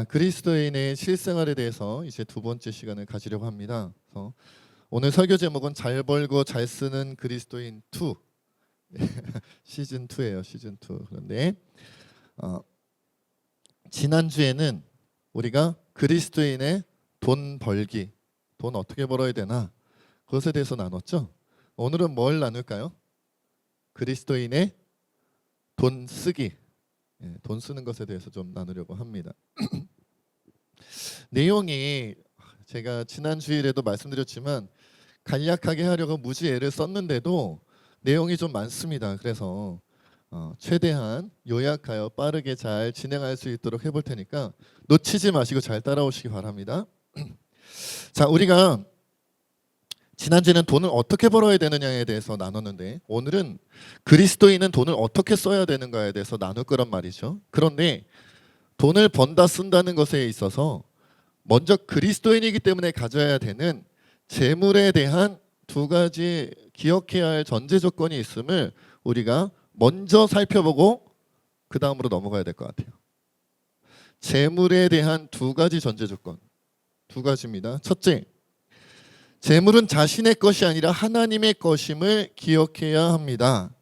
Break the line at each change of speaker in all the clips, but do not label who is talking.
자, 그리스도인의 실생활에 대해서 이제 두 번째 시간을 가지려고 합니다. 그래서 오늘 설교 제목은 잘 벌고 잘 쓰는 그리스도인 2 시즌 2예요. 시즌 2. 그런데 지난주에는 우리가 그리스도인의 돈 벌기, 돈 어떻게 벌어야 되나 그것에 대해서 나눴죠. 오늘은 뭘 나눌까요? 그리스도인의 돈 쓰기, 돈 쓰는 것에 대해서 좀 나누려고 합니다. 내용이 제가 지난 주일에도 말씀드렸지만 간략하게 하려고 무지 애를 썼는데도 내용이 좀 많습니다. 그래서 최대한 요약하여 빠르게 잘 진행할 수 있도록 해볼 테니까 놓치지 마시고 잘 따라오시기 바랍니다. 자, 우리가 지난주에는 돈을 어떻게 벌어야 되느냐에 대해서 나눴는데 오늘은 그리스도인은 돈을 어떻게 써야 되는가에 대해서 나눌 거란 말이죠. 그런데 돈을 번다 쓴다는 것에 있어서 먼저 그리스도인이기 때문에 가져야 되는 재물에 대한 두 가지 기억해야 할 전제 조건이 있음을 우리가 먼저 살펴보고 그 다음으로 넘어가야 될 것 같아요. 재물에 대한 두 가지 전제 조건, 두 가지입니다. 첫째, 재물은 자신의 것이 아니라 하나님의 것임을 기억해야 합니다.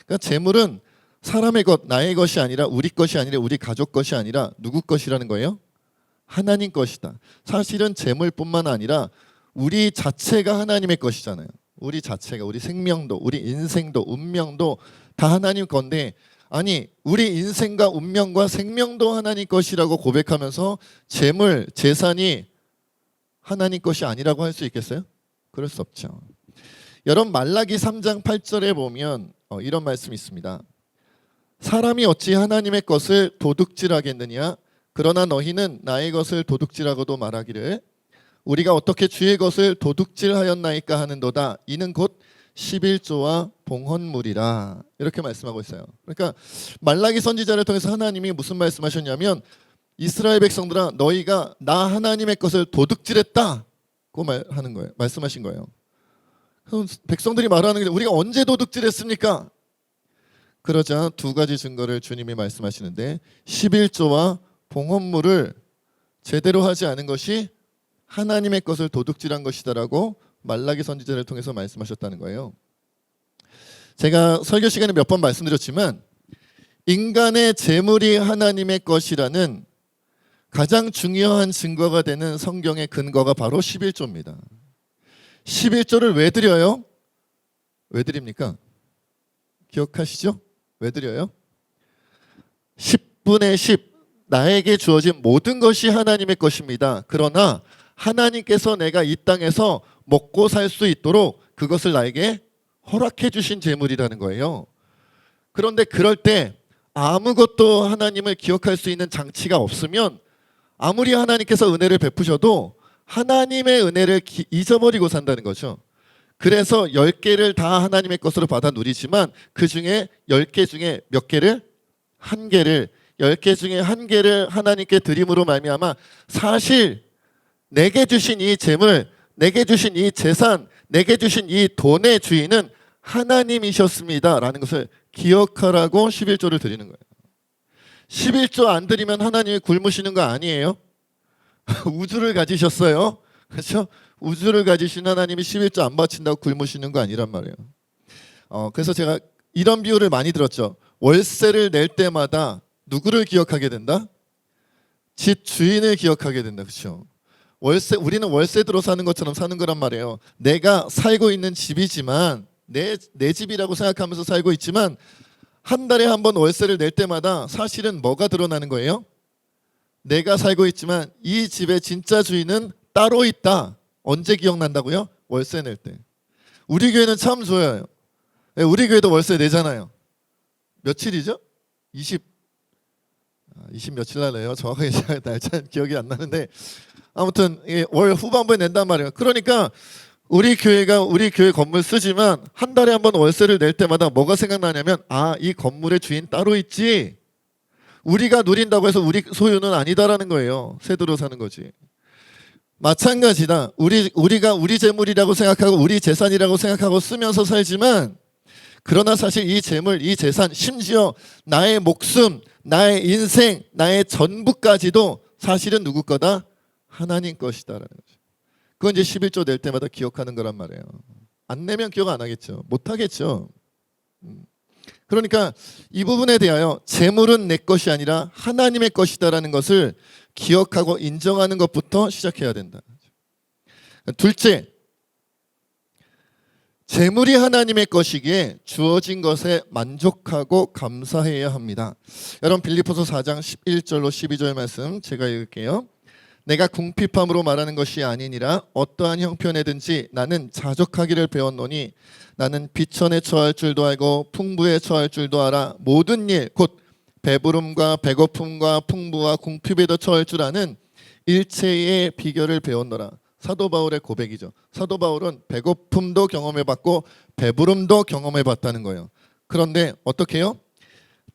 그러니까 재물은 사람의 것, 나의 것이 아니라 우리 것이 아니라 우리 가족 것이 아니라 누구 것이라는 거예요? 하나님 것이다. 사실은 재물뿐만 아니라 우리 자체가 하나님의 것이잖아요. 우리 자체가, 우리 생명도, 우리 인생도, 운명도 다 하나님 건데, 아니 우리 인생과 운명과 생명도 하나님 것이라고 고백하면서 재물, 재산이 하나님 것이 아니라고 할 수 있겠어요? 그럴 수 없죠. 여러분 말라기 3장 8절에 보면 이런 말씀이 있습니다. 사람이 어찌 하나님의 것을 도둑질하겠느냐? 그러나 너희는 나의 것을 도둑질하고도 말하기를 우리가 어떻게 주의 것을 도둑질하였나이까 하는도다. 이는 곧 11조와 봉헌물이라. 이렇게 말씀하고 있어요. 그러니까 말라기 선지자를 통해서 하나님이 무슨 말씀하셨냐면 이스라엘 백성들아 너희가 나 하나님의 것을 도둑질했다고 말하는 거예요. 말씀하신 거예요. 그럼 백성들이 말하는 게 우리가 언제 도둑질했습니까? 그러자 두 가지 증거를 주님이 말씀하시는데 11조와 봉헌물을 제대로 하지 않은 것이 하나님의 것을 도둑질한 것이다라고 말라기 선지자를 통해서 말씀하셨다는 거예요. 제가 설교 시간에 몇 번 말씀드렸지만 인간의 재물이 하나님의 것이라는 가장 중요한 증거가 되는 성경의 근거가 바로 11조입니다. 11조를 왜 드려요? 왜 드립니까? 기억하시죠? 왜 드려요? 10분의 10 나에게 주어진 모든 것이 하나님의 것입니다. 그러나 하나님께서 내가 이 땅에서 먹고 살 수 있도록 그것을 나에게 허락해 주신 재물이라는 거예요. 그런데 그럴 때 아무것도 하나님을 기억할 수 있는 장치가 없으면 아무리 하나님께서 은혜를 베푸셔도 하나님의 은혜를 잊어버리고 산다는 거죠. 그래서 10개를 다 하나님의 것으로 받아 누리지만 그 중에 10개 중에 몇 개를? 한 개를, 10개 중에 한 개를 하나님께 드림으로 말미암아 사실 내게 주신 이 재물, 내게 주신 이 재산, 내게 주신 이 돈의 주인은 하나님이셨습니다 라는 것을 기억하라고 11조를 드리는 거예요. 11조 안 드리면 하나님이 굶으시는 거 아니에요? 우주를 가지셨어요. 그렇죠? 우주를 가지신 하나님이 11조 안 바친다고 굶으시는 거 아니란 말이에요. 그래서 제가 이런 비유를 많이 들었죠. 월세를 낼 때마다 누구를 기억하게 된다? 집 주인을 기억하게 된다. 그렇죠? 우리는 월세 들어 사는 것처럼 사는 거란 말이에요. 내가 살고 있는 집이지만 내 집이라고 생각하면서 살고 있지만 한 달에 한 번 월세를 낼 때마다 사실은 뭐가 드러나는 거예요? 내가 살고 있지만 이 집의 진짜 주인은 따로 있다. 언제 기억난다고요? 월세 낼 때. 우리 교회는 참 좋아요. 우리 교회도 월세 내잖아요. 며칠이죠? 20 며칠 날래요. 정확하게 날짜는 기억이 안 나는데 아무튼 월 후반부에 낸단 말이에요. 그러니까 우리 교회 건물 쓰지만 한 달에 한 번 월세를 낼 때마다 뭐가 생각나냐면 이 건물의 주인 따로 있지. 우리가 누린다고 해서 우리 소유는 아니다라는 거예요. 세도로 사는 거지. 마찬가지다. 우리가 우리 재물이라고 생각하고 우리 재산이라고 생각하고 쓰면서 살지만 그러나 사실 이 재물, 이 재산, 심지어 나의 목숨, 나의 인생, 나의 전부까지도 사실은 누구 거다? 하나님 것이다라는 거죠. 그건 이제 11조 낼 때마다 기억하는 거란 말이에요. 안 내면 기억 안 하겠죠. 못 하겠죠. 그러니까 이 부분에 대하여 재물은 내 것이 아니라 하나님의 것이다라는 것을 기억하고 인정하는 것부터 시작해야 된다. 둘째, 재물이 하나님의 것이기에 주어진 것에 만족하고 감사해야 합니다. 여러분 빌립보서 4장 11절로 12절 말씀 제가 읽을게요. 내가 궁핍함으로 말하는 것이 아니니라 어떠한 형편에든지 나는 자족하기를 배웠노니 나는 비천에 처할 줄도 알고 풍부에 처할 줄도 알아 모든 일 곧 배부름과 배고픔과 풍부와 궁핍에도 처할 줄 아는 일체의 비결을 배웠노라. 사도 바울의 고백이죠. 사도 바울은 배고픔도 경험해봤고 배부름도 경험해봤다는 거예요. 그런데 어떻게 해요?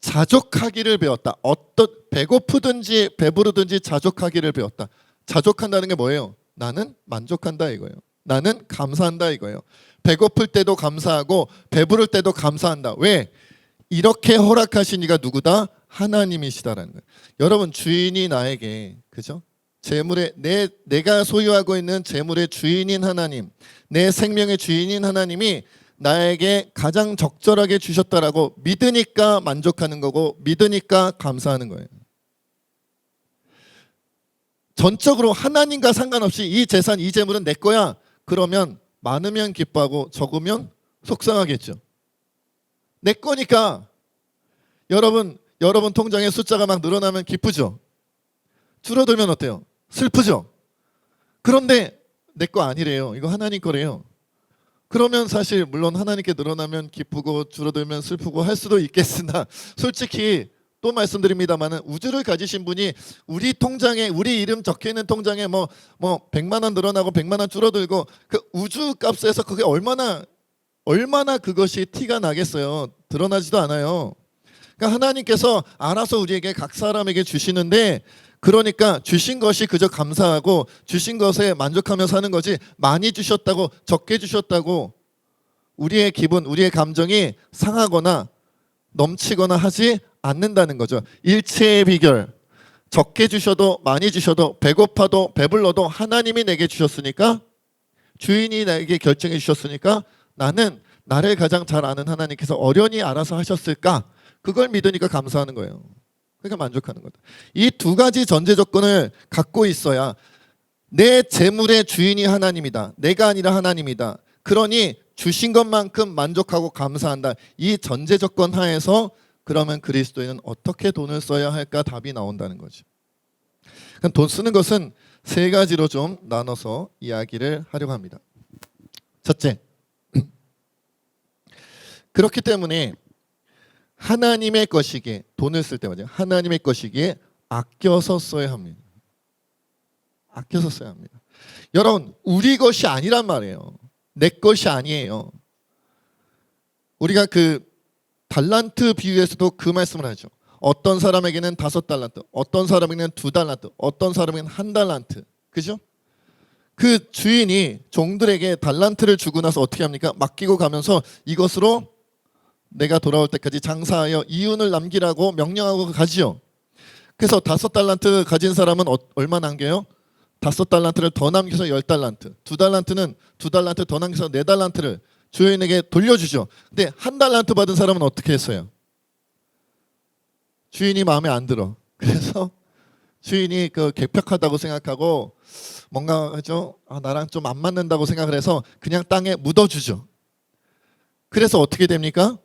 자족하기를 배웠다. 배고프든지 배부르든지 자족하기를 배웠다. 자족한다는 게 뭐예요? 나는 만족한다 이거예요. 나는 감사한다 이거예요. 배고플 때도 감사하고 배부를 때도 감사한다. 왜? 이렇게 허락하신 이가 누구다? 하나님이시다라는 거예요. 여러분 주인이 나에게 그죠? 재물의 내가 소유하고 있는 재물의 주인인 하나님, 내 생명의 주인인 하나님이 나에게 가장 적절하게 주셨다라고 믿으니까 만족하는 거고 믿으니까 감사하는 거예요. 전적으로 하나님과 상관없이 이 재산, 이 재물은 내 거야. 그러면 많으면 기뻐하고 적으면 속상하겠죠. 내 거니까 여러분 통장에 숫자가 막 늘어나면 기쁘죠. 줄어들면 어때요? 슬프죠. 그런데 내 거 아니래요. 이거 하나님 거래요. 그러면 사실 물론 하나님께 늘어나면 기쁘고 줄어들면 슬프고 할 수도 있겠으나 솔직히 또 말씀드립니다만은 우주를 가지신 분이 우리 통장에 우리 이름 적혀 있는 통장에 뭐 100만 원 늘어나고 100만 원 줄어들고 그 우주 값에서 그게 얼마나 그것이 티가 나겠어요. 드러나지도 않아요. 그러니까 하나님께서 알아서 우리에게 각 사람에게 주시는데 그러니까 주신 것이 그저 감사하고 주신 것에 만족하며 사는 거지 많이 주셨다고 적게 주셨다고 우리의 기분, 우리의 감정이 상하거나 넘치거나 하지 않는다는 거죠. 일체의 비결, 적게 주셔도 많이 주셔도 배고파도 배불러도 하나님이 내게 주셨으니까 주인이 나에게 결정해 주셨으니까 나는 나를 가장 잘 아는 하나님께서 어련히 알아서 하셨을까? 그걸 믿으니까 감사하는 거예요. 그러니까 만족하는 거다. 이 두 가지 전제 조건을 갖고 있어야 내 재물의 주인이 하나님이다. 내가 아니라 하나님이다. 그러니 주신 것만큼 만족하고 감사한다. 이 전제 조건 하에서 그러면 그리스도인은 어떻게 돈을 써야 할까 답이 나온다는 거죠. 그럼 돈 쓰는 것은 세 가지로 좀 나눠서 이야기를 하려고 합니다. 첫째, 그렇기 때문에 하나님의 것이기에 돈을 쓸 때 말이죠. 하나님의 것이기에 아껴서 써야 합니다. 아껴서 써야 합니다. 여러분 우리 것이 아니란 말이에요. 내 것이 아니에요. 우리가 그 달란트 비유에서도 그 말씀을 하죠. 어떤 사람에게는 5달란트, 어떤 사람에게는 2달란트, 어떤 사람에게는 1달란트. 그죠? 그 주인이 종들에게 달란트를 주고 나서 어떻게 합니까? 맡기고 가면서 이것으로 내가 돌아올 때까지 장사하여 이윤을 남기라고 명령하고 가지요. 그래서 5달란트 가진 사람은 얼마 남겨요? 5달란트를 더 남겨서 10달란트, 2달란트는 2달란트 더 남겨서 4달란트를 주인에게 돌려주죠. 근데 1달란트 받은 사람은 어떻게 했어요? 주인이 마음에 안 들어. 그래서 주인이 그 개벽하다고 생각하고 뭔가 하죠. 나랑 좀 안 맞는다고 생각을 해서 그냥 땅에 묻어주죠. 그래서 어떻게 됩니까?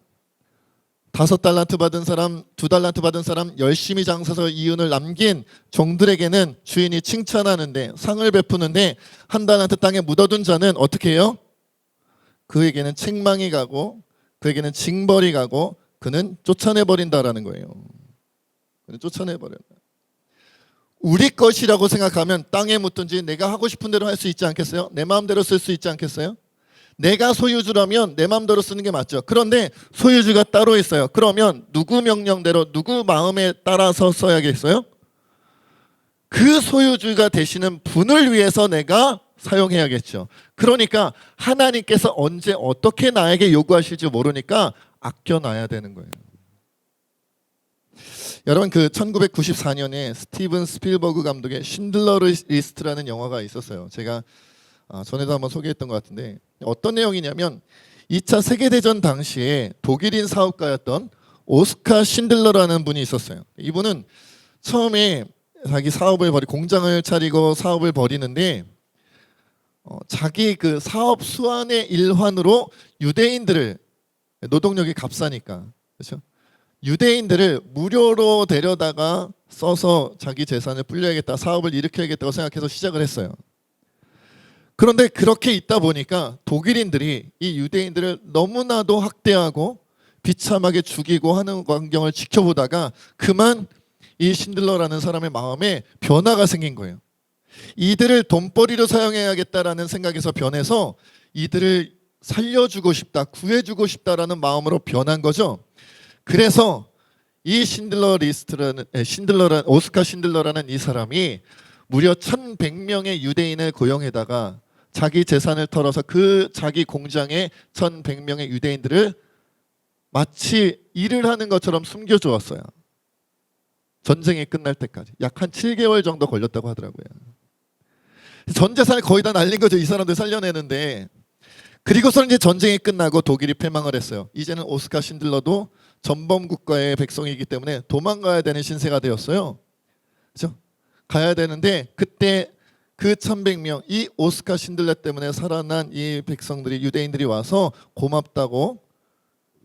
5달란트 받은 사람, 2달란트 받은 사람, 열심히 장사해서 이윤을 남긴 종들에게는 주인이 칭찬하는데 상을 베푸는데 1달란트 땅에 묻어둔 자는 어떻게 해요? 그에게는 책망이 가고 그에게는 징벌이 가고 그는 쫓아내버린다라는 거예요. 그는 쫓아내버린다. 우리 것이라고 생각하면 땅에 묻든지 내가 하고 싶은 대로 할 수 있지 않겠어요? 내 마음대로 쓸 수 있지 않겠어요? 내가 소유주라면 내 마음대로 쓰는 게 맞죠. 그런데 소유주가 따로 있어요. 그러면 누구 명령대로 누구 마음에 따라서 써야겠어요? 그 소유주가 되시는 분을 위해서 내가 사용해야겠죠. 그러니까 하나님께서 언제 어떻게 나에게 요구하실지 모르니까 아껴놔야 되는 거예요. 여러분 그 1994년에 스티븐 스필버그 감독의 신들러 리스트라는 영화가 있었어요. 제가 전에도 한번 소개했던 것 같은데 어떤 내용이냐면 2차 세계대전 당시에 독일인 사업가였던 오스카 신들러라는 분이 있었어요. 이분은 처음에 자기 사업을 공장을 차리고 사업을 벌이는데 자기 그 사업 수완의 일환으로 유대인들을, 노동력이 값싸니까, 그렇죠? 유대인들을 무료로 데려다가 써서 자기 재산을 불려야겠다, 사업을 일으켜야겠다고 생각해서 시작을 했어요. 그런데 그렇게 있다 보니까 독일인들이 이 유대인들을 너무나도 학대하고 비참하게 죽이고 하는 광경을 지켜보다가 그만 이 신들러라는 사람의 마음에 변화가 생긴 거예요. 이들을 돈벌이로 사용해야겠다라는 생각에서 변해서 이들을 살려주고 싶다, 구해주고 싶다라는 마음으로 변한 거죠. 그래서 이 오스카 신들러라는 이 사람이 무려 1100명의 유대인을 고용해다가 자기 재산을 털어서 그 자기 공장에 1100명의 유대인들을 마치 일을 하는 것처럼 숨겨주었어요. 전쟁이 끝날 때까지 약 한 7개월 정도 걸렸다고 하더라고요. 전 재산을 거의 다 날린 거죠. 이 사람들 살려내는데. 그리고서는 이제 전쟁이 끝나고 독일이 패망을 했어요. 이제는 오스카 신들러도 전범 국가의 백성이기 때문에 도망가야 되는 신세가 되었어요. 그렇죠? 가야 되는데 그때 그 1100명, 이 오스카 신들러 때문에 살아난 이 백성들이, 유대인들이 와서 고맙다고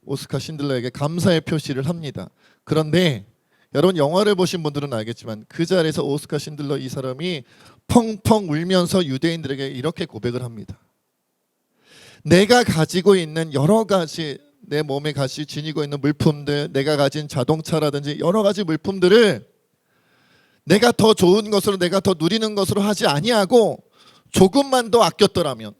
오스카 신들러에게 감사의 표시를 합니다. 그런데 여러분 영화를 보신 분들은 알겠지만 그 자리에서 오스카 신들러 이 사람이 펑펑 울면서 유대인들에게 이렇게 고백을 합니다. 내가 가지고 있는 여러 가지, 내 몸에 같이 지니고 있는 물품들, 내가 가진 자동차라든지 여러 가지 물품들을 내가 더 좋은 것으로, 내가 더 누리는 것으로 하지 아니하고 조금만 더 아꼈더라면,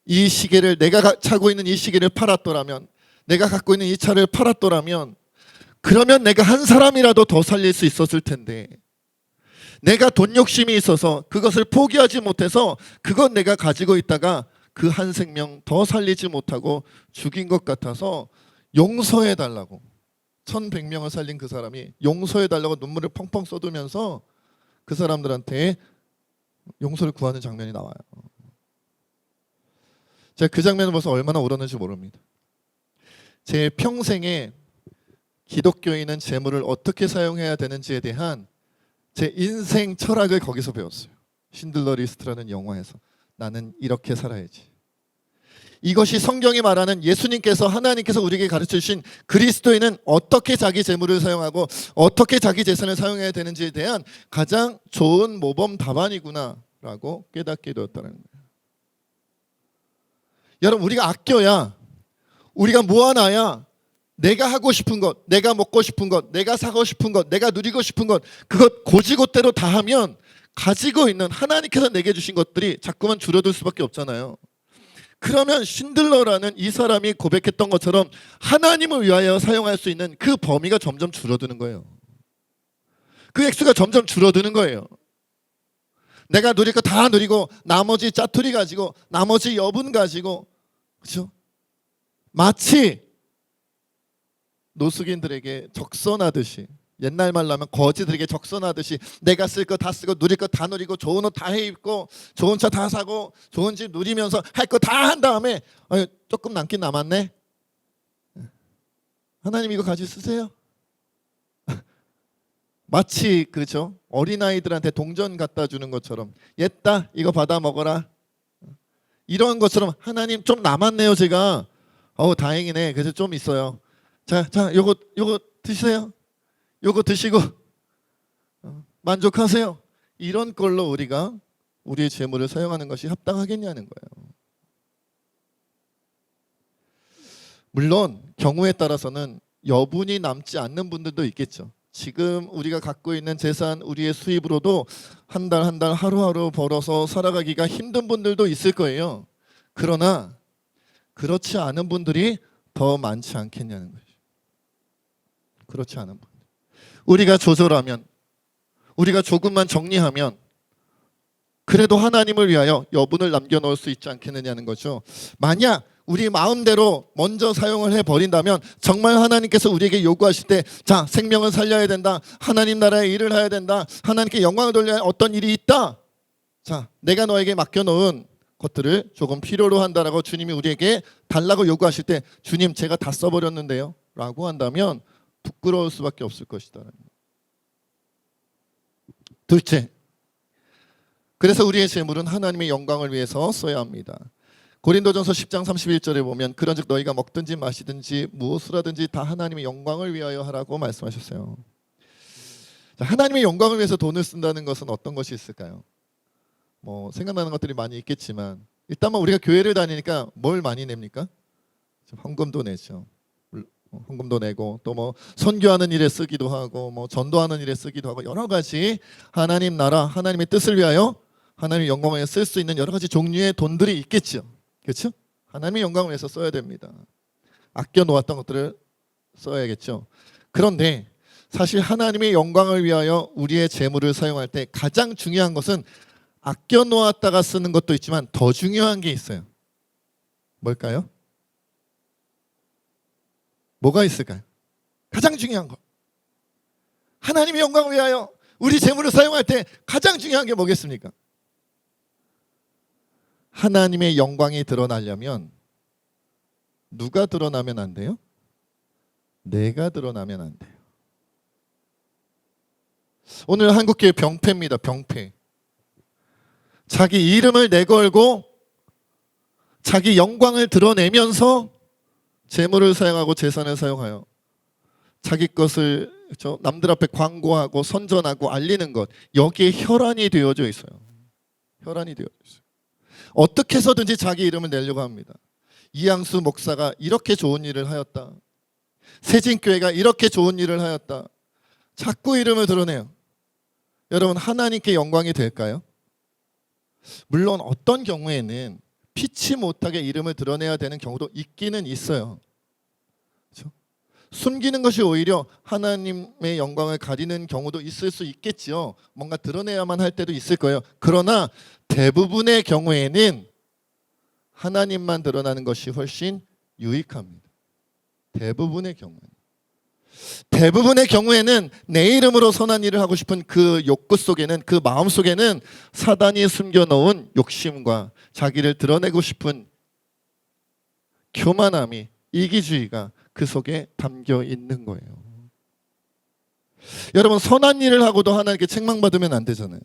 이 시계를, 내가 차고 있는 이 시계를 팔았더라면, 내가 갖고 있는 이 차를 팔았더라면, 그러면 내가 한 사람이라도 더 살릴 수 있었을 텐데, 내가 돈 욕심이 있어서 그것을 포기하지 못해서 그건 내가 가지고 있다가 그 한 생명 더 살리지 못하고 죽인 것 같아서 용서해 달라고, 1100명을 살린 그 사람이 용서해 달라고 눈물을 펑펑 쏟으면서 그 사람들한테 용서를 구하는 장면이 나와요. 제가 그 장면을 봐서 얼마나 울었는지 모릅니다. 제 평생에 기독교인은 재물을 어떻게 사용해야 되는지에 대한 제 인생 철학을 거기서 배웠어요. 신들러 리스트라는 영화에서. 나는 이렇게 살아야지. 이것이 성경이 말하는 예수님께서, 하나님께서 우리에게 가르쳐 주신 그리스도인은 어떻게 자기 재물을 사용하고 어떻게 자기 재산을 사용해야 되는지에 대한 가장 좋은 모범 답안이구나라고 깨닫게 되었다는 거예요. 여러분, 우리가 아껴야, 우리가 모아놔야 내가 하고 싶은 것, 내가 먹고 싶은 것, 내가 사고 싶은 것, 내가 누리고 싶은 것, 그것 고지고대로 다 하면 가지고 있는 하나님께서 내게 주신 것들이 자꾸만 줄어들 수밖에 없잖아요. 그러면 신들러라는 이 사람이 고백했던 것처럼 하나님을 위하여 사용할 수 있는 그 범위가 점점 줄어드는 거예요. 그 액수가 점점 줄어드는 거예요. 내가 누릴 거 다 누리고 나머지 짜투리 가지고 나머지 여분 가지고, 그렇죠? 마치 노숙인들에게 적선하듯이, 옛날 말로 하면 거지들에게 적선하듯이 내가 쓸 거 다 쓰고 누릴 거 다 누리고 좋은 옷 다 해입고 좋은 차 다 사고 좋은 집 누리면서 할 거 다 한 다음에 조금 남긴 남았네. 하나님 이거 가지고 쓰세요. 마치 그죠? 어린아이들한테 동전 갖다 주는 것처럼, 옛다 이거 받아 먹어라, 이런 것처럼 하나님 좀 남았네요 제가. 다행이네. 그래서 좀 있어요. 자 요거 드세요. 요거 드시고 만족하세요. 이런 걸로 우리가 우리의 재물을 사용하는 것이 합당하겠냐는 거예요. 물론 경우에 따라서는 여분이 남지 않는 분들도 있겠죠. 지금 우리가 갖고 있는 재산, 우리의 수입으로도 한 달 한 달 하루하루 벌어서 살아가기가 힘든 분들도 있을 거예요. 그러나 그렇지 않은 분들이 더 많지 않겠냐는 거죠. 그렇지 않은 분. 우리가 조절하면, 우리가 조금만 정리하면 그래도 하나님을 위하여 여분을 남겨놓을 수 있지 않겠느냐는 거죠. 만약 우리 마음대로 먼저 사용을 해버린다면 정말 하나님께서 우리에게 요구하실 때 자, 생명을 살려야 된다, 하나님 나라의 일을 해야 된다, 하나님께 영광을 돌려야 할 어떤 일이 있다, 자, 내가 너에게 맡겨놓은 것들을 조금 필요로 한다라고 주님이 우리에게 달라고 요구하실 때 주님 제가 다 써버렸는데요 라고 한다면 부끄러울 수밖에 없을 것이다. 둘째, 그래서 우리의 재물은 하나님의 영광을 위해서 써야 합니다. 고린도전서 10장 31절에 보면 그런즉 너희가 먹든지 마시든지 무엇을 하든지 다 하나님의 영광을 위하여 하라고 말씀하셨어요. 자, 하나님의 영광을 위해서 돈을 쓴다는 것은 어떤 것이 있을까요? 뭐 생각나는 것들이 많이 있겠지만 일단 우리가 교회를 다니니까 뭘 많이 냅니까? 헌금도 내죠. 헌금도 내고 또 뭐 선교하는 일에 쓰기도 하고 뭐 전도하는 일에 쓰기도 하고 여러 가지 하나님 나라 하나님의 뜻을 위하여 하나님의 영광을 위해 쓸 수 있는 여러 가지 종류의 돈들이 있겠죠. 그렇죠? 하나님의 영광을 위해서 써야 됩니다. 아껴 놓았던 것들을 써야겠죠. 그런데 사실 하나님의 영광을 위하여 우리의 재물을 사용할 때 가장 중요한 것은 아껴 놓았다가 쓰는 것도 있지만 더 중요한 게 있어요. 뭘까요? 뭐가 있을까요? 가장 중요한 거. 하나님의 영광을 위하여 우리 재물을 사용할 때 가장 중요한 게 뭐겠습니까? 하나님의 영광이 드러나려면 누가 드러나면 안 돼요? 내가 드러나면 안 돼요. 오늘 한국교회 병폐입니다. 병폐. 자기 이름을 내걸고 자기 영광을 드러내면서 재물을 사용하고 재산을 사용하여 자기 것을 남들 앞에 광고하고 선전하고 알리는 것, 여기에 혈안이 되어져 있어요. 혈안이 되어져 있어요. 어떻게 해서든지 자기 이름을 내려고 합니다. 이양수 목사가 이렇게 좋은 일을 하였다, 세진교회가 이렇게 좋은 일을 하였다, 자꾸 이름을 드러내요. 여러분, 하나님께 영광이 될까요? 물론 어떤 경우에는 피치 못하게 이름을 드러내야 되는 경우도 있기는 있어요. 그렇죠? 숨기는 것이 오히려 하나님의 영광을 가리는 경우도 있을 수 있겠지요. 뭔가 드러내야만 할 때도 있을 거예요. 그러나 대부분의 경우에는 하나님만 드러나는 것이 훨씬 유익합니다. 대부분의 경우에는 내 이름으로 선한 일을 하고 싶은 그 욕구 속에는, 그 마음 속에는 사단이 숨겨놓은 욕심과 자기를 드러내고 싶은 교만함이, 이기주의가 그 속에 담겨 있는 거예요. 여러분, 선한 일을 하고도 하나님께 책망받으면 안 되잖아요.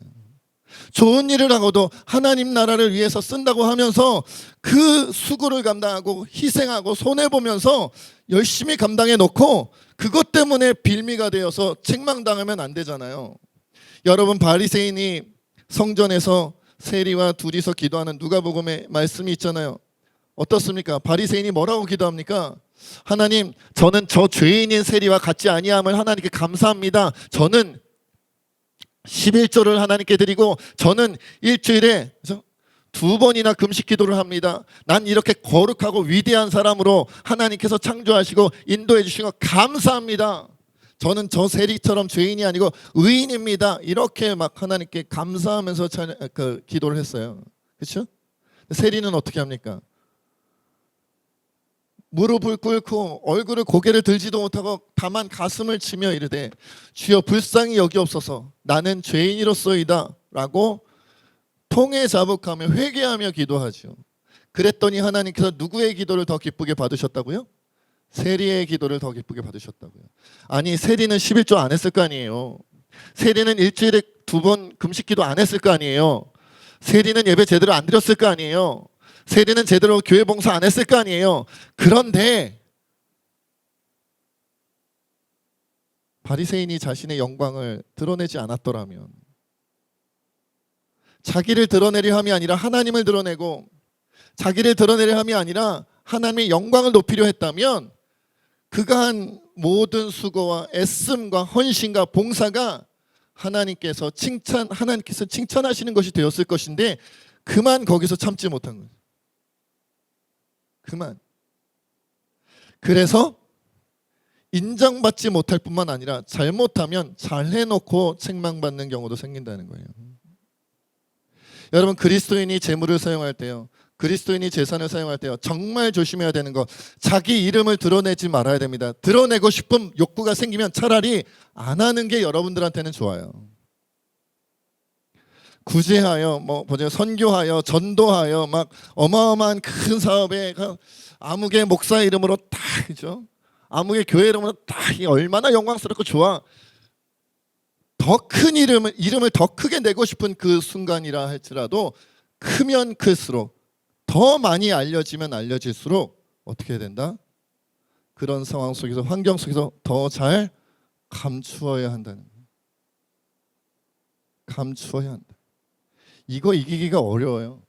좋은 일을 하고도 하나님 나라를 위해서 쓴다고 하면서 그 수고를 감당하고 희생하고 손해보면서 열심히 감당해 놓고 그것 때문에 빌미가 되어서 책망당하면 안 되잖아요. 여러분, 바리새인이 성전에서 세리와 둘이서 기도하는 누가복음의 말씀이 있잖아요. 어떻습니까? 바리새인이 뭐라고 기도합니까? 하나님, 저는 저 죄인인 세리와 같지 아니함을 하나님께 감사합니다. 저는 11조를 하나님께 드리고 저는 일주일에 2번이나 금식 기도를 합니다. 난 이렇게 거룩하고 위대한 사람으로 하나님께서 창조하시고 인도해 주신 거 감사합니다. 저는 저 세리처럼 죄인이 아니고 의인입니다. 이렇게 막 하나님께 감사하면서 기도를 했어요. 그렇죠? 세리는 어떻게 합니까? 무릎을 꿇고 얼굴을 고개를 들지도 못하고 다만 가슴을 치며 이르되 주여 불쌍히 여기옵소서, 나는 죄인이로소이다 라고 통에 자복하며 회개하며 기도하죠. 그랬더니 하나님께서 누구의 기도를 더 기쁘게 받으셨다고요? 세리의 기도를 더 기쁘게 받으셨다고요. 아니, 세리는 11조 안 했을 거 아니에요. 세리는 일주일에 2번 금식기도 안 했을 거 아니에요. 세리는 예배 제대로 안 드렸을 거 아니에요. 세리는 제대로 교회 봉사 안 했을 거 아니에요. 그런데 바리새인이 자신의 영광을 드러내지 않았더라면, 자기를 드러내려 함이 아니라 하나님을 드러내고 자기를 드러내려 함이 아니라 하나님의 영광을 높이려 했다면 그가 한 모든 수고와 애씀과 헌신과 봉사가 하나님께서 칭찬하시는 것이 되었을 것인데 그만 거기서 참지 못한 거예요. 그만. 그래서 인정받지 못할 뿐만 아니라 잘못하면 잘해놓고 책망받는 경우도 생긴다는 거예요. 여러분 그리스도인이 재물을 사용할 때요, 그리스도인이 재산을 사용할 때요, 정말 조심해야 되는 거, 자기 이름을 드러내지 말아야 됩니다. 드러내고 싶은 욕구가 생기면 차라리 안 하는 게 여러분들한테는 좋아요. 구제하여 보세요, 선교하여 전도하여 막 어마어마한 큰 사업에 아무개 목사 이름으로 다, 그죠? 아무개 교회 이름으로 다, 얼마나 영광스럽고 좋아. 더 큰 이름을 더 크게 내고 싶은 그 순간이라 할지라도 크면 클수록, 더 많이 알려지면 알려질수록 어떻게 해야 된다? 그런 상황 속에서, 환경 속에서 더 잘 감추어야 한다는 거예요. 감추어야 한다. 이거 이기기가 어려워요.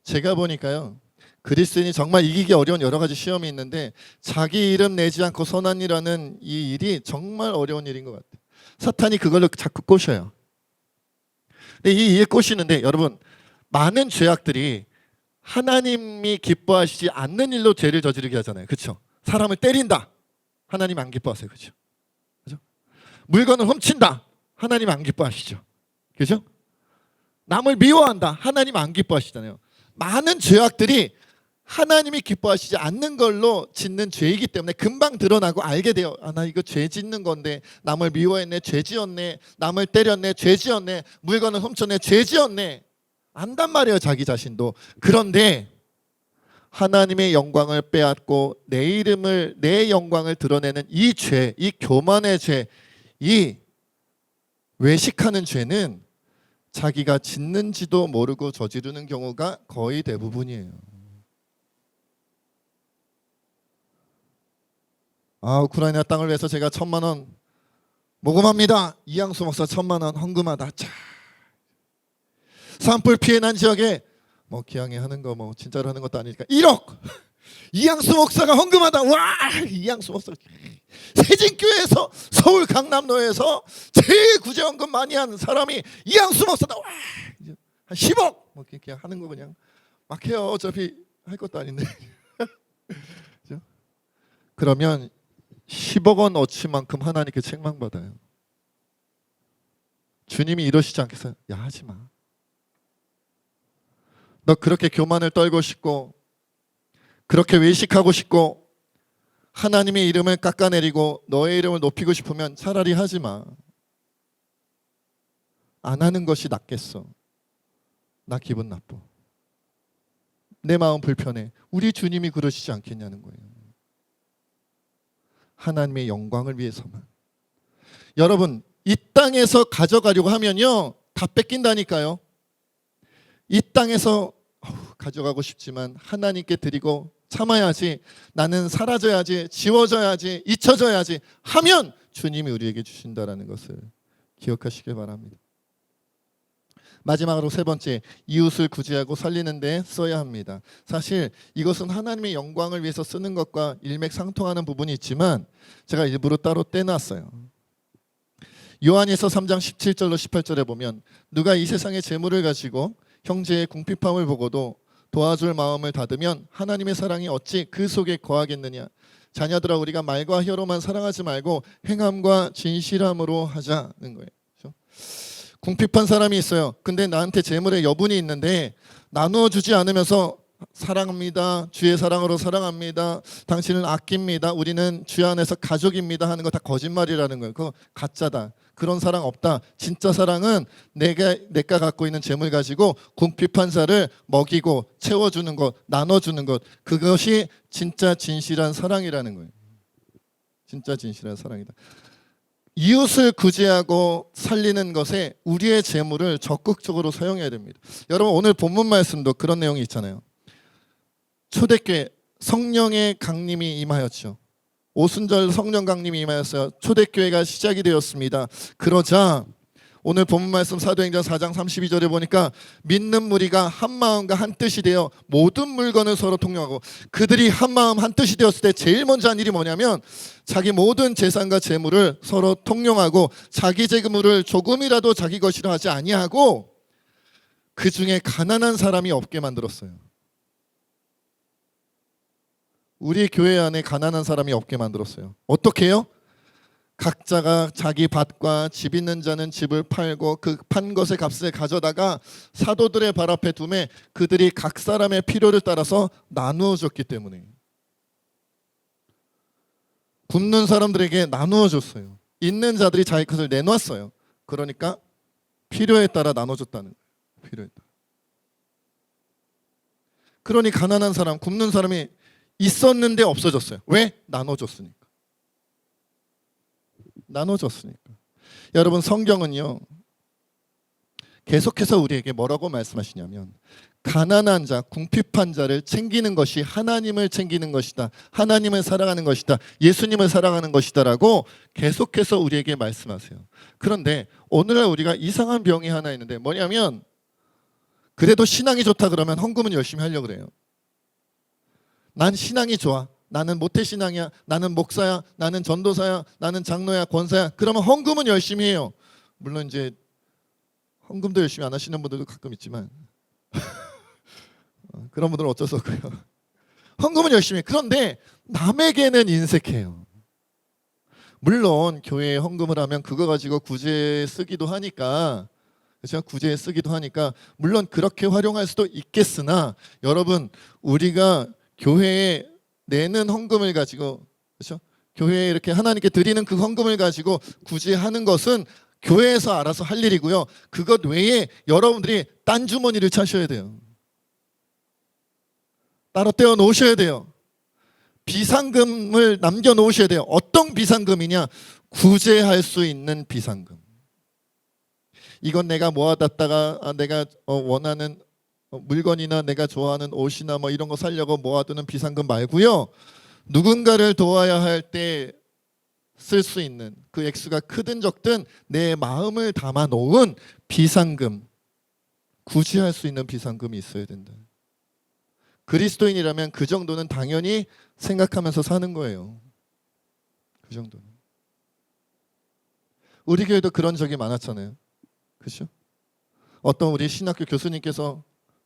제가 보니까요, 그리스도인이 정말 이기기 어려운 여러 가지 시험이 있는데 자기 이름 내지 않고 선한 일하는 이 일이 정말 어려운 일인 것 같아요. 사탄이 그걸로 자꾸 꼬셔요. 근데 이 일 꼬시는데 여러분, 많은 죄악들이 하나님이 기뻐하시지 않는 일로 죄를 저지르게 하잖아요. 그렇죠? 사람을 때린다, 하나님 안 기뻐하세요. 그렇죠? 물건을 훔친다, 하나님 안 기뻐하시죠. 그렇죠? 남을 미워한다, 하나님 안 기뻐하시잖아요. 많은 죄악들이 하나님이 기뻐하시지 않는 걸로 짓는 죄이기 때문에 금방 드러나고 알게 돼요. 나 이거 죄 짓는 건데, 남을 미워했네, 죄 지었네, 남을 때렸네, 죄 지었네, 물건을 훔쳤네, 죄 지었네, 안단 말이에요, 자기 자신도. 그런데 하나님의 영광을 빼앗고 내 영광을 드러내는 이 죄, 이 교만의 죄, 이 외식하는 죄는 자기가 짓는지도 모르고 저지르는 경우가 거의 대부분이에요. 우크라이나 땅을 위해서 제가 1,000,000원 모금합니다. 이양수 목사 1,000,000원 헌금하다. 자, 산불 피해 난 지역에 기왕에 하는 거 진짜로 하는 것도 아니니까 1억 이양수 목사가 헌금하다. 와, 이양수 목사 세진교회에서 서울 강남로에서 제일 구제헌금 많이 하는 사람이 이양수 목사다. 와, 한 10억 그냥 하는 거 그냥 막 해요. 어차피 할 것도 아닌데. 그러면 10억 원 어치만큼 하나님께 책망받아요. 주님이 이러시지 않겠어요? 야, 하지 마. 너 그렇게 교만을 떨고 싶고, 그렇게 외식하고 싶고, 하나님의 이름을 깎아내리고 너의 이름을 높이고 싶으면 차라리 하지 마. 안 하는 것이 낫겠어. 나 기분 나빠. 내 마음 불편해. 우리 주님이 그러시지 않겠냐는 거예요. 하나님의 영광을 위해서만. 여러분, 이 땅에서 가져가려고 하면요, 다 뺏긴다니까요. 이 땅에서 가져가고 싶지만 하나님께 드리고 참아야지, 나는 사라져야지, 지워져야지, 잊혀져야지 하면 주님이 우리에게 주신다라는 것을 기억하시길 바랍니다. 마지막으로 3번째, 이웃을 구제하고 살리는 데 써야 합니다. 사실 이것은 하나님의 영광을 위해서 쓰는 것과 일맥상통하는 부분이 있지만 제가 일부러 따로 떼놨어요. 요한일서 3장 17절로 18절에 보면, 누가 이 세상의 재물을 가지고 형제의 궁핍함을 보고도 도와줄 마음을 닫으면 하나님의 사랑이 어찌 그 속에 거하겠느냐. 자녀들아, 우리가 말과 혀로만 사랑하지 말고 행함과 진실함으로 하자는 거예요. 그렇죠? 궁핍한 사람이 있어요. 근데 나한테 재물의 여분이 있는데 나누어 주지 않으면서 사랑합니다, 주의 사랑으로 사랑합니다, 당신을 아낍니다, 우리는 주 안에서 가족입니다 하는 거 다 거짓말이라는 거예요. 그거 가짜다. 그런 사랑 없다. 진짜 사랑은 내가 갖고 있는 재물 가지고 궁핍한 자를 먹이고 채워주는 것, 나눠주는 것, 그것이 진짜 진실한 사랑이라는 거예요. 진짜 진실한 사랑이다. 이웃을 구제하고 살리는 것에 우리의 재물을 적극적으로 사용해야 됩니다. 여러분, 오늘 본문 말씀도 그런 내용이 있잖아요. 초대교회 성령의 강림이 임하였죠. 오순절 성령 강림이 임하였어요. 초대교회가 시작이 되었습니다. 그러자 오늘 본문 말씀 사도행전 4장 32절에 보니까 믿는 무리가 한 마음과 한 뜻이 되어 모든 물건을 서로 통용하고, 그들이 한 마음 한 뜻이 되었을 때 제일 먼저 한 일이 뭐냐면 자기 모든 재산과 재물을 서로 통용하고 자기 재물을 조금이라도 자기 것이라 하지 아니하고 그 중에 가난한 사람이 없게 만들었어요. 우리 교회 안에 가난한 사람이 없게 만들었어요. 어떻게 해요? 각자가 자기 밭과 집 있는 자는 집을 팔고 그 판 것의 값을 가져다가 사도들의 발 앞에 두매 그들이 각 사람의 필요를 따라서 나누어 줬기 때문에 굶는 사람들에게 나누어 줬어요. 있는 자들이 자기 것을 내놨어요. 그러니까 필요에 따라 나눠줬다는 거예요. 필요에 따라. 그러니 가난한 사람, 굶는 사람이 있었는데 없어졌어요. 왜? 나눠줬으니까. 나눠줬으니까. 여러분, 성경은요 계속해서 우리에게 뭐라고 말씀하시냐면 가난한 자, 궁핍한 자를 챙기는 것이 하나님을 챙기는 것이다. 하나님을 사랑하는 것이다. 예수님을 사랑하는 것이다라고 계속해서 우리에게 말씀하세요. 그런데 오늘날 우리가 이상한 병이 하나 있는데 뭐냐면 그래도 신앙이 좋다 그러면 헌금은 열심히 하려고 그래요. 난 신앙이 좋아. 나는 모태신앙이야. 나는 목사야. 나는 전도사야. 나는 장로야. 권사야. 그러면 헌금은 열심히 해요. 물론 이제 헌금도 열심히 안 하시는 분들도 가끔 있지만 그런 분들은 어쩔 수 없고요. 헌금은 열심히 해. 그런데 남에게는 인색해요. 물론 교회에 헌금을 하면 그거 가지고 구제에 쓰기도 하니까 그렇죠? 구제에 쓰기도 하니까 물론 그렇게 활용할 수도 있겠으나 여러분 우리가 교회에 내는 헌금을 가지고 그렇죠? 교회에 이렇게 하나님께 드리는 그 헌금을 가지고 구제하는 것은 교회에서 알아서 할 일이고요. 그것 외에 여러분들이 딴 주머니를 차셔야 돼요. 따로 떼어 놓으셔야 돼요. 비상금을 남겨 놓으셔야 돼요. 어떤 비상금이냐? 구제할 수 있는 비상금. 이건 내가 모아뒀다가 내가 원하는 물건이나 내가 좋아하는 옷이나 뭐 이런 거 사려고 모아두는 비상금 말고요. 누군가를 도와야 할 때 쓸 수 있는 그 액수가 크든 적든 내 마음을 담아 놓은 비상금, 구제할 수 있는 비상금이 있어야 된다. 그리스도인이라면 그 정도는 당연히 생각하면서 사는 거예요. 그 정도는. 우리 교회도 그런 적이 많았잖아요. 그렇죠? 어떤 우리 신학교 교수님께서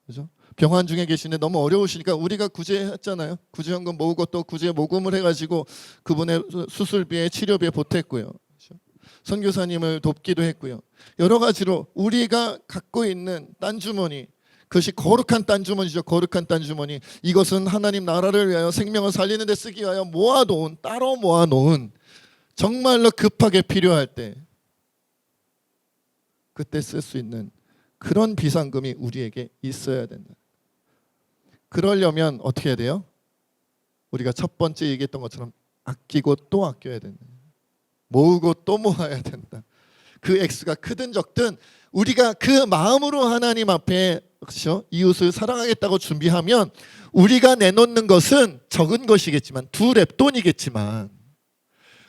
그죠? 병환 중에 계신데 너무 어려우시니까 우리가 구제했잖아요. 구제연금 모으고 또 구제 모금을 해가지고 그분의 수술비에 치료비에 보탰고요. 그렇죠? 선교사님을 돕기도 했고요. 여러 가지로 우리가 갖고 있는 딴 주머니, 그것이 거룩한 딴 주머니죠. 거룩한 딴 주머니. 이것은 하나님 나라를 위하여 생명을 살리는 데 쓰기 위하여 모아놓은, 따로 모아놓은 정말로 급하게 필요할 때 그때 쓸 수 있는 그런 비상금이 우리에게 있어야 된다. 그러려면 어떻게 해야 돼요? 우리가 첫 번째 얘기했던 것처럼 아끼고 또 아껴야 된다. 모으고 또 모아야 된다. 그 액수가 크든 적든 우리가 그 마음으로 하나님 앞에 그렇죠? 이웃을 사랑하겠다고 준비하면 우리가 내놓는 것은 적은 것이겠지만 두 렙돈이겠지만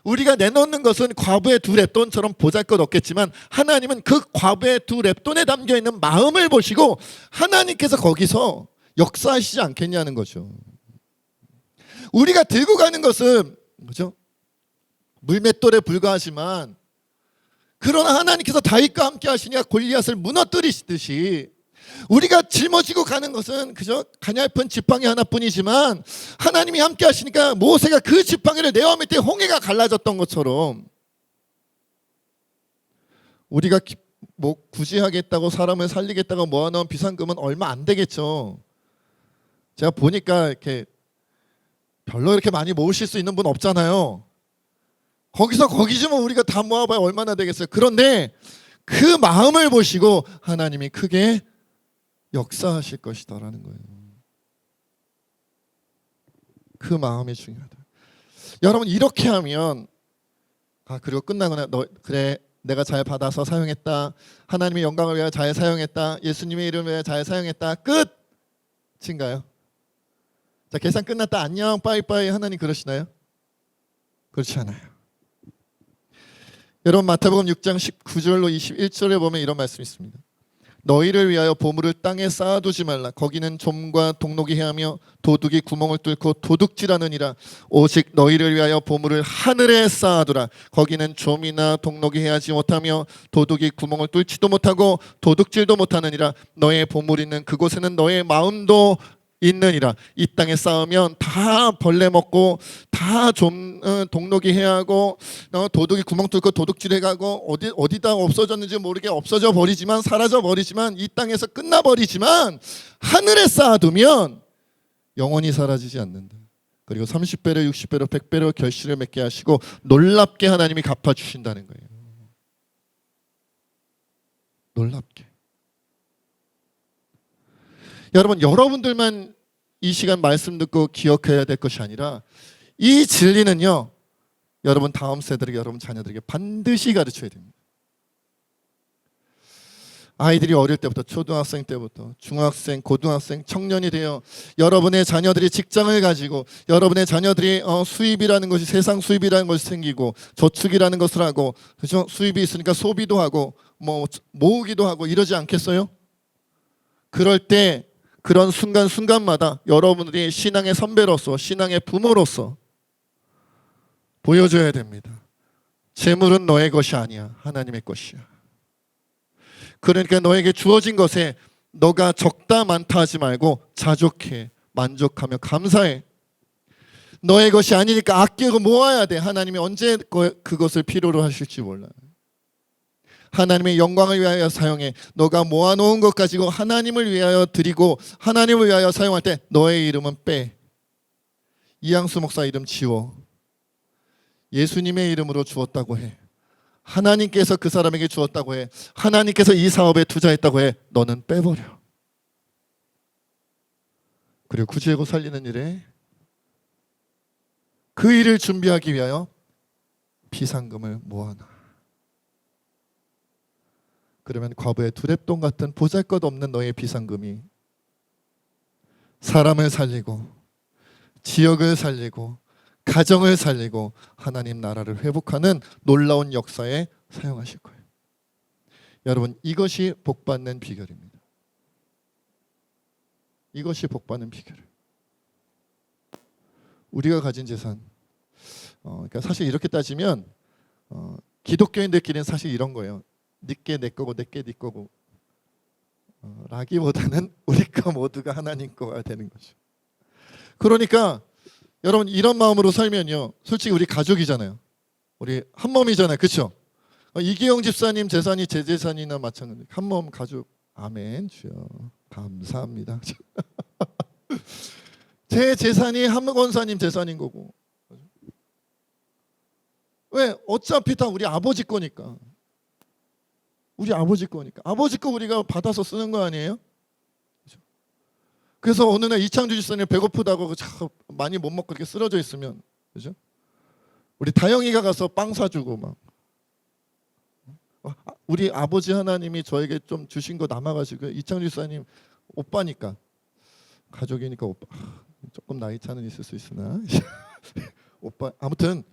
우리가 내놓는 것은 과부의 두 렙돈처럼 보잘것없겠지만 하나님은 그 과부의 두 렙돈에 담겨있는 마음을 보시고 하나님께서 거기서 역사하시지 않겠냐는 거죠. 우리가 들고 가는 것은 그렇죠? 물맷돌에 불과하지만 그러나 하나님께서 다윗과 함께 하시니까 골리앗을 무너뜨리시듯이 우리가 짊어지고 가는 것은 그저 가냘픈 지팡이 하나뿐이지만 하나님이 함께 하시니까 모세가 그 지팡이를 내어 밑에 홍해가 갈라졌던 것처럼 우리가 뭐 구제하겠다고 사람을 살리겠다고 모아놓은 비상금은 얼마 안 되겠죠. 제가 보니까 이렇게 별로 이렇게 많이 모으실 수 있는 분 없잖아요. 거기서 거기지만 우리가 다 모아봐야 얼마나 되겠어요. 그런데 그 마음을 보시고 하나님이 크게 역사하실 것이다라는 거예요. 그 마음이 중요하다. 여러분 이렇게 하면 그리고 끝나거나 그래 내가 잘 받아서 사용했다. 하나님의 영광을 위하여 잘 사용했다. 예수님의 이름을 위하여 잘 사용했다. 끝인가요? 자 계산 끝났다. 안녕 빠이빠이 하나님 그러시나요? 그렇지 않아요. 여러분 마태복음 6장 19절로 21절에 보면 이런 말씀이 있습니다. 너희를 위하여 보물을 땅에 쌓아두지 말라. 거기는 좀과 동록이 해하며 도둑이 구멍을 뚫고 도둑질하느니라. 오직 너희를 위하여 보물을 하늘에 쌓아두라. 거기는 좀이나 동록이 해하지 못하며 도둑이 구멍을 뚫지도 못하고 도둑질도 못하느니라. 너의 보물 있는 그곳에는 너의 마음도 있느니라. 이 땅에 쌓으면 다 벌레 먹고 다 좀 동록이 해하고 도둑이 구멍 뚫고 도둑질해 가고 어디다 없어졌는지 모르게 없어져 버리지만 사라져 버리지만 이 땅에서 끝나 버리지만 하늘에 쌓아두면 영원히 사라지지 않는다. 그리고 30배로 60배로 100배로 결실을 맺게 하시고 놀랍게 하나님이 갚아 주신다는 거예요. 놀랍게. 여러분, 여러분들만 이 시간 말씀 듣고 기억해야 될 것이 아니라 이 진리는요, 여러분 다음 세대에게, 여러분 자녀들에게 반드시 가르쳐야 됩니다. 아이들이 어릴 때부터, 초등학생 때부터 중학생, 고등학생, 청년이 되어 여러분의 자녀들이 직장을 가지고 여러분의 자녀들이 수입이라는 것이, 세상 수입이라는 것이 생기고 저축이라는 것을 하고, 그렇죠? 수입이 있으니까 소비도 하고 뭐 모으기도 하고 이러지 않겠어요? 그럴 때 그런 순간순간마다 여러분들이 신앙의 선배로서, 신앙의 부모로서 보여줘야 됩니다. 재물은 너의 것이 아니야, 하나님의 것이야. 그러니까 너에게 주어진 것에 너가 적다 많다 하지 말고 자족해, 만족하며 감사해. 너의 것이 아니니까 아끼고 모아야 돼. 하나님이 언제 그것을 필요로 하실지 몰라요. 하나님의 영광을 위하여 사용해. 너가 모아놓은 것 가지고 하나님을 위하여 드리고 하나님을 위하여 사용할 때 너의 이름은 빼. 이양수 목사 이름 지워. 예수님의 이름으로 주었다고 해. 하나님께서 그 사람에게 주었다고 해. 하나님께서 이 사업에 투자했다고 해. 너는 빼버려. 그리고 구제하고 살리는 일에 그 일을 준비하기 위하여 비상금을 모아놔. 그러면 과부의 두렙돈 같은 보잘것없는 너의 비상금이 사람을 살리고 지역을 살리고 가정을 살리고 하나님 나라를 회복하는 놀라운 역사에 사용하실 거예요. 여러분, 이것이 복받는 비결입니다. 이것이 복받는 비결. 우리가 가진 재산, 그러니까 사실 이렇게 따지면 기독교인들끼리는 사실 이런 거예요. 네게 내 거고 내게 네 거고 라기보다는 우리 거 모두가 하나님 거가 되는 거죠. 그러니까 여러분, 이런 마음으로 살면요, 솔직히 우리 가족이잖아요. 우리 한 몸이잖아요. 그렇죠? 이기영 집사님 재산이 제 재산이나 마찬가지. 한 몸 가족. 아멘. 주여 감사합니다. 제 재산이 한 권사님 재산인 거고. 왜? 어차피 다 우리 아버지 거니까. 우리 아버지 거니까. 아버지 거 우리가 받아서 쓰는 거 아니에요? 그렇죠? 그래서 어느 날 이창주 집사님 배고프다고 많이 못 먹고 이렇게 쓰러져 있으면, 그죠? 우리 다영이가 가서 빵 사주고 막. 우리 아버지 하나님이 저에게 좀 주신 거 남아가지고 이창주 집사님 오빠니까, 가족이니까 오빠 조금 나이 차는 있을 수 있으나 오빠 아무튼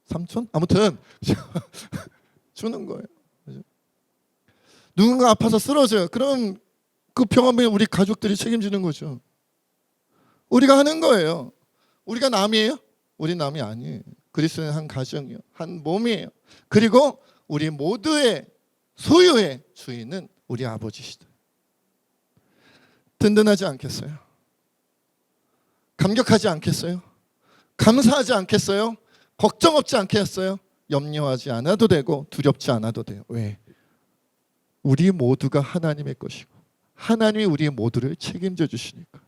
삼촌 아무튼 주는 거예요. 그죠? 누군가 아파서 쓰러져요. 그럼 그 병원비는 우리 가족들이 책임지는 거죠. 우리가 하는 거예요. 우리가 남이에요? 우리 남이 아니에요. 그리스도는 한 가정이요, 한 몸이에요. 그리고 우리 모두의 소유의 주인은 우리 아버지시다. 든든하지 않겠어요? 감격하지 않겠어요? 감사하지 않겠어요? 걱정 없지 않겠어요? 염려하지 않아도 되고 두렵지 않아도 돼요. 왜? 우리 모두가 하나님의 것이고 하나님이 우리 모두를 책임져 주시니까.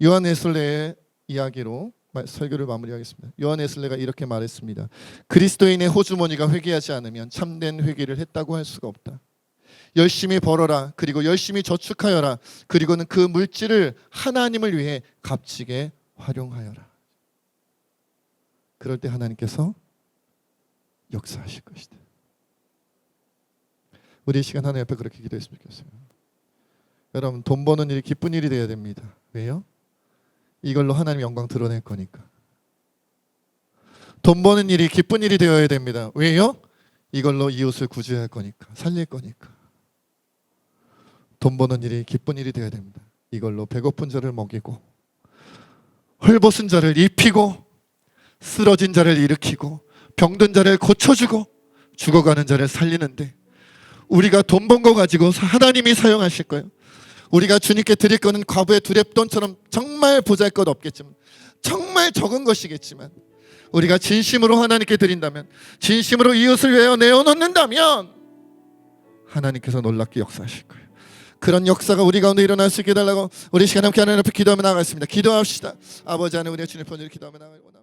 요한 웨슬레의 이야기로 설교를 마무리하겠습니다. 요한 웨슬레가 이렇게 말했습니다. 그리스도인의 호주머니가 회개하지 않으면 참된 회개를 했다고 할 수가 없다. 열심히 벌어라. 그리고 열심히 저축하여라. 그리고는 그 물질을 하나님을 위해 값지게 활용하여라. 그럴 때 하나님께서 역사하실 것이다. 우리 이 시간 하나님 앞에 그렇게 기도했으면 좋겠어요. 여러분, 돈 버는 일이 기쁜 일이 되어야 됩니다. 왜요? 이걸로 하나님 영광 드러낼 거니까. 돈 버는 일이 기쁜 일이 되어야 됩니다. 왜요? 이걸로 이웃을 구제할 거니까, 살릴 거니까. 돈 버는 일이 기쁜 일이 되어야 됩니다. 이걸로 배고픈 자를 먹이고 헐벗은 자를 입히고 쓰러진 자를 일으키고 병든 자를 고쳐주고 죽어가는 자를 살리는데 우리가 돈 번 거 가지고 하나님이 사용하실 거예요. 우리가 주님께 드릴 거는 과부의 두렙돈처럼 정말 보잘것 없겠지만, 정말 적은 것이겠지만, 우리가 진심으로 하나님께 드린다면, 진심으로 이웃을 위하여 내어놓는다면 하나님께서 놀랍게 역사하실 거예요. 그런 역사가 우리 가운데 일어날 수 있게 해달라고 우리 시간 함께 하나님 앞에 기도하며 나가겠습니다. 기도합시다. 아버지 하나님, 우리의 주님 편지를 기도하며 나가겠습니다.